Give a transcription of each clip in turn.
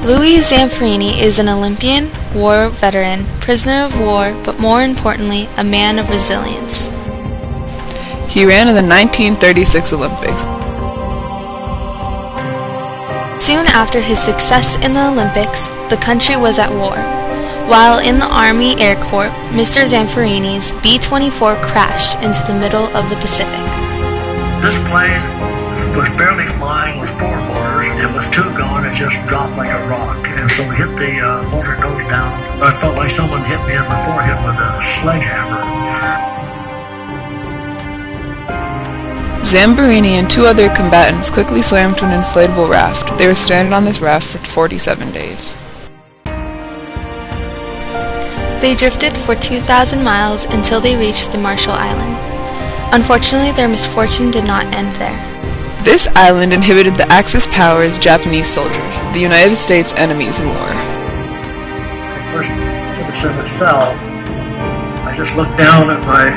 Louis Zamperini is an Olympian, war veteran, prisoner of war, but more importantly, a man of resilience. He ran in the 1936 Olympics. Soon after his success in the Olympics, the country was at war. While in the Army Air Corps, Mr. Zamperini's B-24 crashed into the middle of the Pacific. This plane was barely flying with four motors, and with two gone, it just dropped like a rock. And so it hit the motor nose down. I felt like someone hit me in the forehead with a sledgehammer. Zamperini and two other combatants quickly swam to an inflatable raft. They were stranded on this raft for 47 days. They drifted for 2,000 miles until they reached the Marshall Island. Unfortunately, their misfortune did not end there. This island inhibited the Axis powers' Japanese soldiers, the United States' enemies in war. I first put us in the cell. I just looked down at my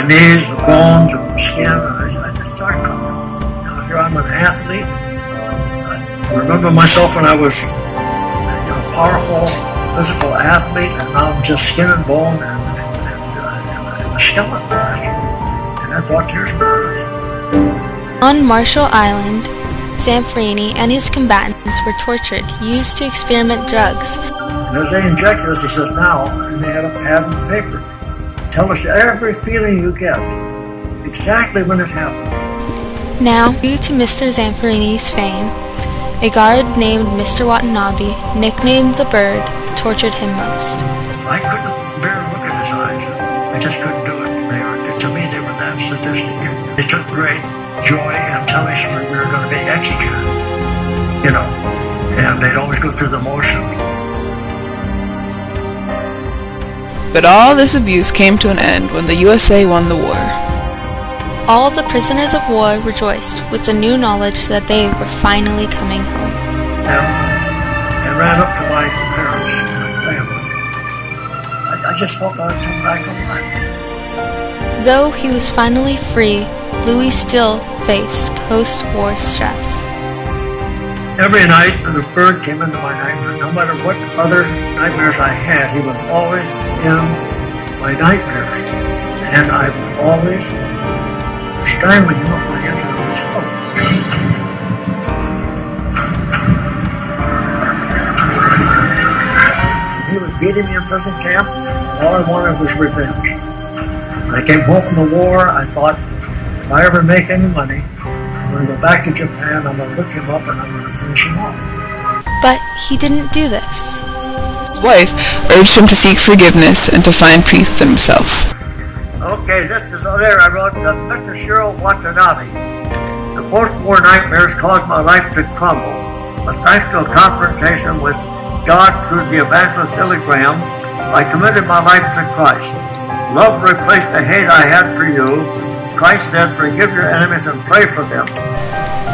knees, the bones, and the skin, and I just started crying. Now here I'm an athlete. I remember myself when I was a powerful physical athlete, and now I'm just skin and bone and a skeleton. And that brought tears to my eyes. On Marshall Island, Zamperini and his combatants were tortured, used to experiment drugs. And as they injected us, he says, now, and they had a pad and paper. Tell us every feeling you get, exactly when it happens. Now, due to Mr. Zamperini's fame, a guard named Mr. Watanabe, nicknamed the Bird, tortured him most. I couldn't bear to look in his eyes. I just couldn't do it. To me, they were that sadistic. They took great joy in telling us we were going to be executed, and they'd always go through the motion. But all this abuse came to an end when the USA won the war. All the prisoners of war rejoiced with the new knowledge that they were finally coming home. And ran up to my parents and my family. I just felt I would come back alive. Though he was finally free, Louis still faced post-war stress. Every night the Bird came into my nightmare. No matter what other nightmares I had, he was always in my nightmares. And I was always strangling him with my hands on his throat. He was beating me in prison camp. All I wanted was revenge. When I came home from the war, I thought, if I ever make any money, I'm going to go back to Japan, I'm going to look him up, and I'm going to finish him off. But he didn't do this. His wife urged him to seek forgiveness and to find peace with himself. Okay, this is there. I wrote Mr. Shiro Watanabe. The post-war nightmares caused my life to crumble. But thanks to a confrontation with God through the evangelist Billy Graham, I committed my life to Christ. Love replaced the hate I had for you. Christ said, forgive your enemies and pray for them.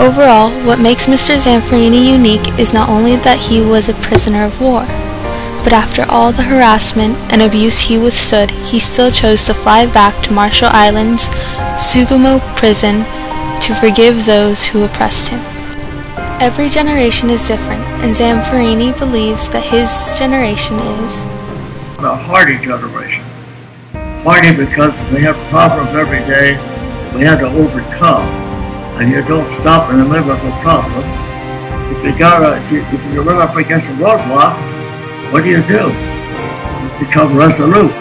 Overall, what makes Mr. Zamperini unique is not only that he was a prisoner of war, but after all the harassment and abuse he withstood, he still chose to fly back to Marshall Island's Sugamo prison to forgive those who oppressed him. Every generation is different, and Zamperini believes that his generation is a hardy generation. Hardy because we have problems every day we had to overcome, and you don't stop in the middle of a problem. If you run up against a roadblock, what do? You become resolute.